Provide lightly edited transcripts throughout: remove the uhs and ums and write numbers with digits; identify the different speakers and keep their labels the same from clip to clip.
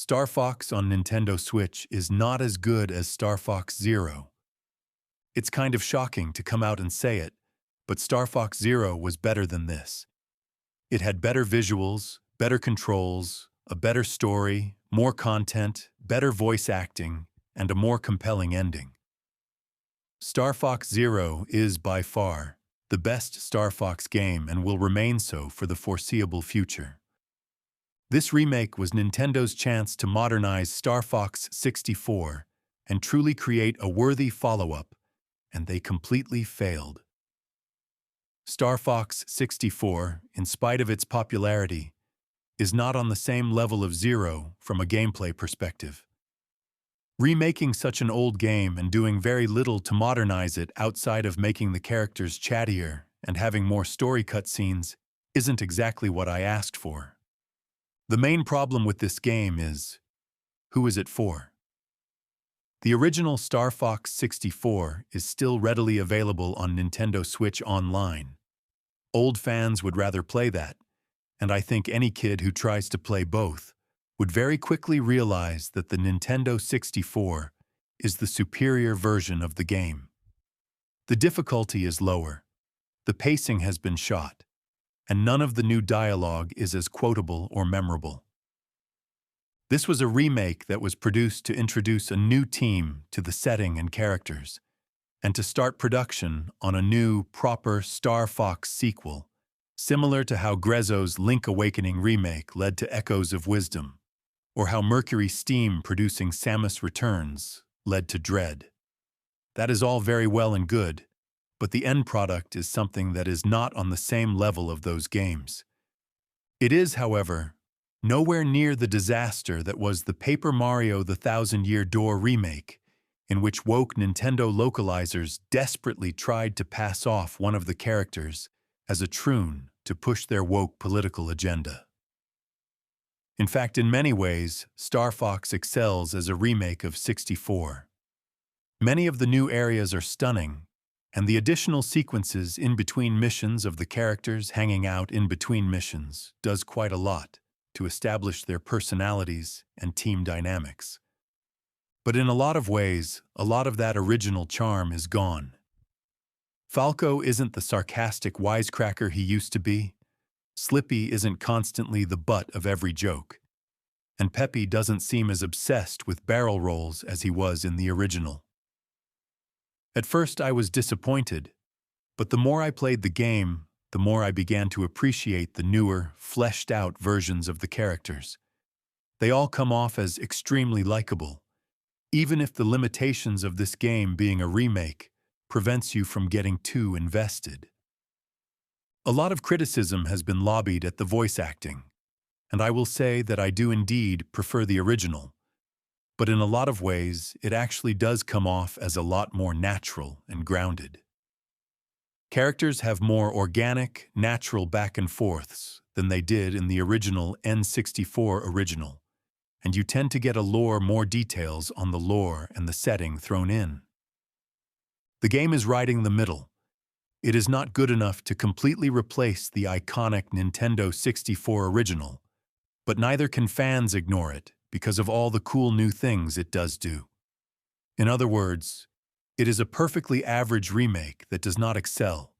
Speaker 1: Star Fox on Nintendo Switch is not as good as Star Fox Zero. It's kind of shocking to come out and say it, but Star Fox Zero was better than this. It had better visuals, better controls, a better story, more content, better voice acting, and a more compelling ending. Star Fox Zero is, by far, the best Star Fox game and will remain so for the foreseeable future. This remake was Nintendo's chance to modernize Star Fox 64 and truly create a worthy follow-up, and they completely failed. Star Fox 64, in spite of its popularity, is not on the same level of Zero from a gameplay perspective. Remaking such an old game and doing very little to modernize it outside of making the characters chattier and having more story cutscenes isn't exactly what I asked for. The main problem with this game is, who is it for? The original Star Fox 64 is still readily available on Nintendo Switch Online. Old fans would rather play that, and I think any kid who tries to play both would very quickly realize that the Nintendo 64 is the superior version of the game. The difficulty is lower, the pacing has been shot, and none of the new dialogue is as quotable or memorable. This was a remake that was produced to introduce a new team to the setting and characters, and to start production on a new, proper Star Fox sequel, similar to how Grezzo's Link Awakening remake led to Echoes of Wisdom, or how Mercury Steam producing Samus Returns led to Dread. That is all very well and good, but the end product is something that is not on the same level of those games. It is, however, nowhere near the disaster that was the Paper Mario: The Thousand-Year Door remake, in which woke Nintendo localizers desperately tried to pass off one of the characters as a troon to push their woke political agenda. In fact, in many ways, Star Fox excels as a remake of 64. Many of the new areas are stunning, and the additional sequences in between missions of the characters hanging out in between missions does quite a lot to establish their personalities and team dynamics. But in a lot of ways, a lot of that original charm is gone. Falco isn't the sarcastic wisecracker he used to be, Slippy isn't constantly the butt of every joke, and Peppy doesn't seem as obsessed with barrel rolls as he was in the original. At first I was disappointed, but the more I played the game, the more I began to appreciate the newer, fleshed-out versions of the characters. They all come off as extremely likable, even if the limitations of this game being a remake prevents you from getting too invested. A lot of criticism has been lobbied at the voice acting, and I will say that I do indeed prefer the original, but in a lot of ways it actually does come off as a lot more natural and grounded. Characters have more organic, natural back and forths than they did in the original N64 original, and you tend to get more details on the lore and the setting thrown in. The game is riding the middle. It is not good enough to completely replace the iconic Nintendo 64 original, but neither can fans ignore it because of all the cool new things it does do. In other words, it is a perfectly average remake that does not excel,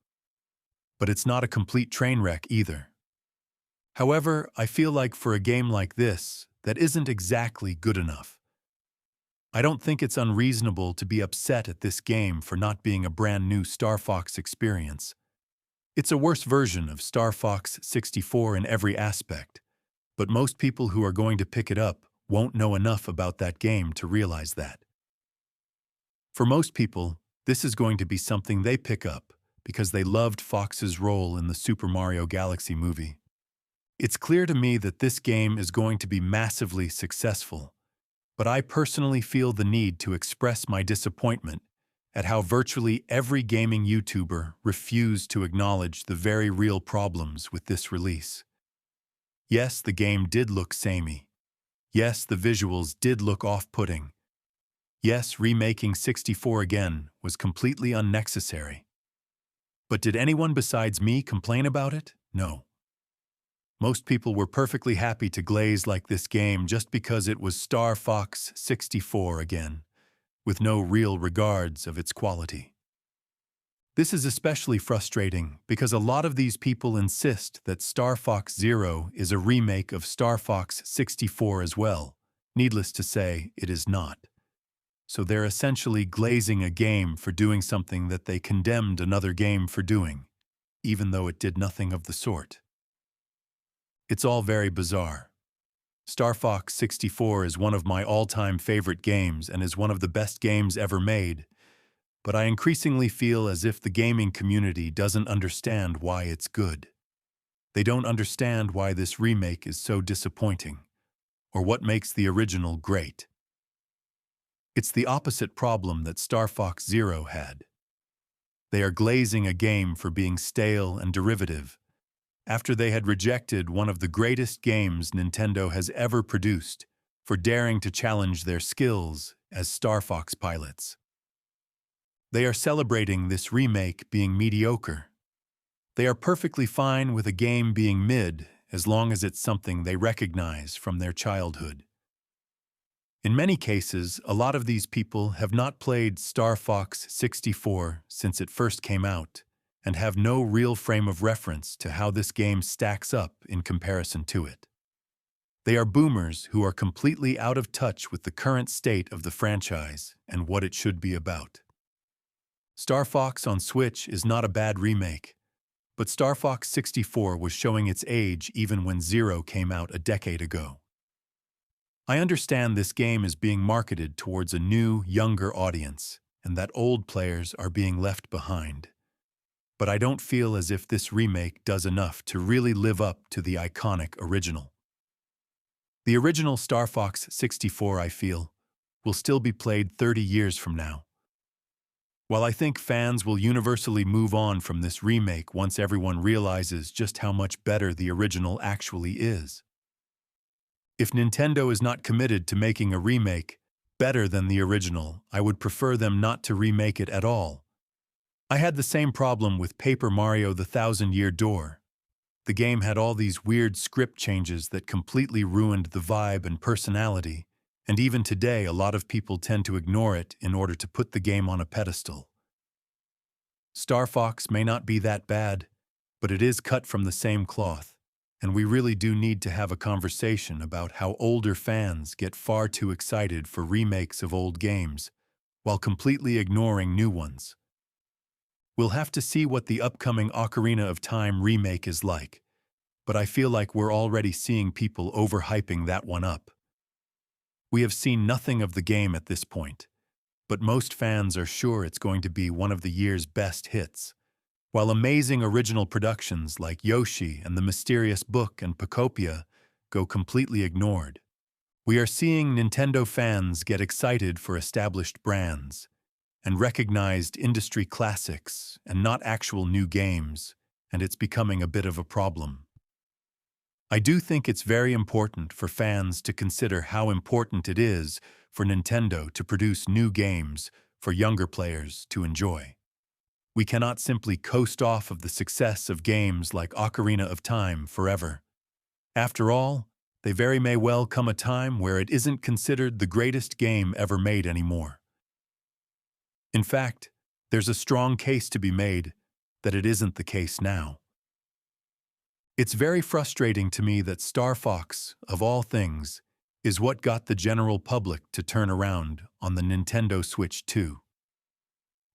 Speaker 1: but it's not a complete train wreck either. However, I feel like for a game like this, that isn't exactly good enough. I don't think it's unreasonable to be upset at this game for not being a brand new Star Fox experience. It's a worse version of Star Fox 64 in every aspect, but most people who are going to pick it up won't know enough about that game to realize that. For most people, this is going to be something they pick up because they loved Fox's role in the Super Mario Galaxy movie. It's clear to me that this game is going to be massively successful, but I personally feel the need to express my disappointment at how virtually every gaming YouTuber refused to acknowledge the very real problems with this release. Yes, the game did look samey. Yes, the visuals did look off-putting. Yes, remaking 64 again was completely unnecessary. But did anyone besides me complain about it? No. Most people were perfectly happy to glaze like this game just because it was Star Fox 64 again, with no real regards of its quality. This is especially frustrating because a lot of these people insist that Star Fox Zero is a remake of Star Fox 64 as well. Needless to say, it is not. So they're essentially glazing a game for doing something that they condemned another game for doing, even though it did nothing of the sort. It's all very bizarre. Star Fox 64 is one of my all-time favorite games and is one of the best games ever made, but I increasingly feel as if the gaming community doesn't understand why it's good. They don't understand why this remake is so disappointing, or what makes the original great. It's the opposite problem that Star Fox Zero had. They are glazing a game for being stale and derivative, after they had rejected one of the greatest games Nintendo has ever produced for daring to challenge their skills as Star Fox pilots. They are celebrating this remake being mediocre. They are perfectly fine with a game being mid as long as it's something they recognize from their childhood. In many cases, a lot of these people have not played Star Fox 64 since it first came out, and have no real frame of reference to how this game stacks up in comparison to it. They are boomers who are completely out of touch with the current state of the franchise and what it should be about. Star Fox on Switch is not a bad remake, but Star Fox 64 was showing its age even when Zero came out a decade ago. I understand this game is being marketed towards a new, younger audience, and that old players are being left behind. But I don't feel as if this remake does enough to really live up to the iconic original. The original Star Fox 64, I feel, will still be played 30 years from now. While I think fans will universally move on from this remake once everyone realizes just how much better the original actually is. If Nintendo is not committed to making a remake better than the original, I would prefer them not to remake it at all. I had the same problem with Paper Mario: The Thousand Year Door. The game had all these weird script changes that completely ruined the vibe and personality, and even today a lot of people tend to ignore it in order to put the game on a pedestal. Star Fox may not be that bad, but it is cut from the same cloth, and we really do need to have a conversation about how older fans get far too excited for remakes of old games, while completely ignoring new ones. We'll have to see what the upcoming Ocarina of Time remake is like, but I feel like we're already seeing people overhyping that one up. We have seen nothing of the game at this point, but most fans are sure it's going to be one of the year's best hits, while amazing original productions like Yoshi and the Mysterious Book and Pocopia go completely ignored. We are seeing Nintendo fans get excited for established brands and recognized industry classics and not actual new games, and it's becoming a bit of a problem. I do think it's very important for fans to consider how important it is for Nintendo to produce new games for younger players to enjoy. We cannot simply coast off of the success of games like Ocarina of Time forever. After all, there very may well come a time where it isn't considered the greatest game ever made anymore. In fact, there's a strong case to be made that it isn't the case now. It's very frustrating to me that Star Fox, of all things, is what got the general public to turn around on the Nintendo Switch 2.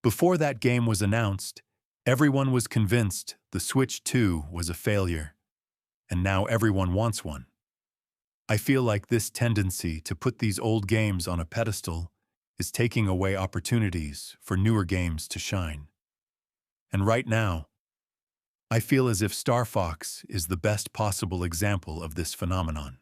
Speaker 1: Before that game was announced, everyone was convinced the Switch 2 was a failure, and now everyone wants one. I feel like this tendency to put these old games on a pedestal is taking away opportunities for newer games to shine. And right now, I feel as if Star Fox is the best possible example of this phenomenon.